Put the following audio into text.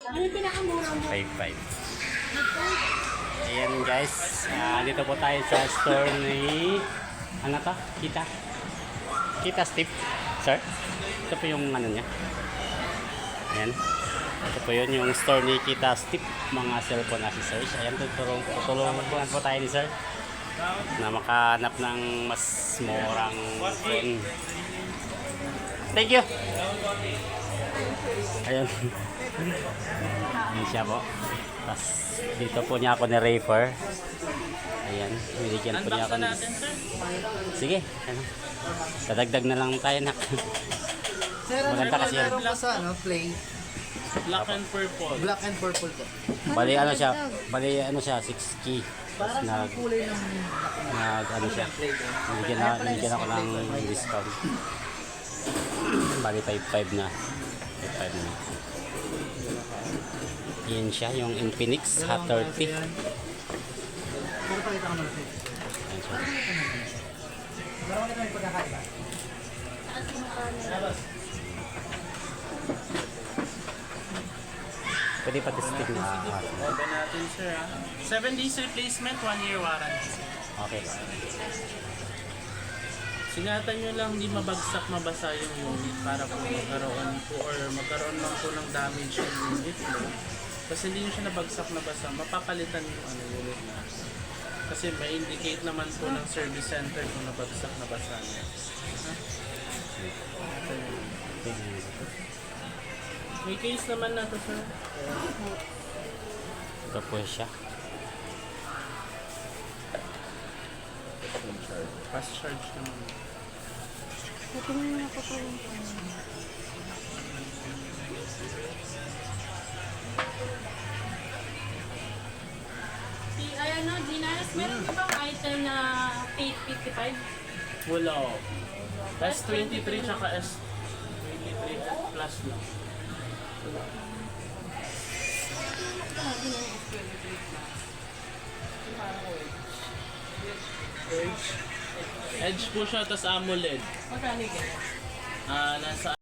Ano yung pinakamura mo? 5.5. Ayan guys, dito po tayo sa store ni ano to? Kita Steve, sir. Ito po yung ano niya. Ayan. Ito po yun yung store ni Kita Steve, mga cellphone accessories. Ayan, tutulungan po tayo ni sir na makahanap ng mas murang phone. Thank you. Ayan. Ayan siya po. Tapos dito po niya ako ni-refer. Ayan, binigyan po niya ako. Sige, ano. Dadagdag na lang tayo na. Sir, Maganda kasi yan. meron pa sa play. Black and purple. Black and purple po. Bali ano siya 6 key. Tapos Kulay ng ano siya. Binigyan ako ng discount. Bali 5.5 na. 5.5 na. Yan siya, yung Infinix Hot 30. Pero pakita ko naman sir. Ayan siya. Pero kung ito may pagkakaiba. Pwede pati stick na. Open natin sir ha. 7 days replacement, 1 year warranty. Okay. Singatan nyo lang hindi mabasa yung unit para po magkaroon man po ng damage yung unit mo. Kasi hindi nyo siya nabasa, mapapalitan yung unit na. Kasi may indicate naman po ng service center kung nabasa niya. May case naman na to sir. Ito po siya. Fast charge naman. Natingin ako pa yung ayan no, Ginares, meron ka bang item na 855? Wala. S23 tsaka S23 plus lang. Edge po siya, tas AMOLED. Magkano ganyan? Nasa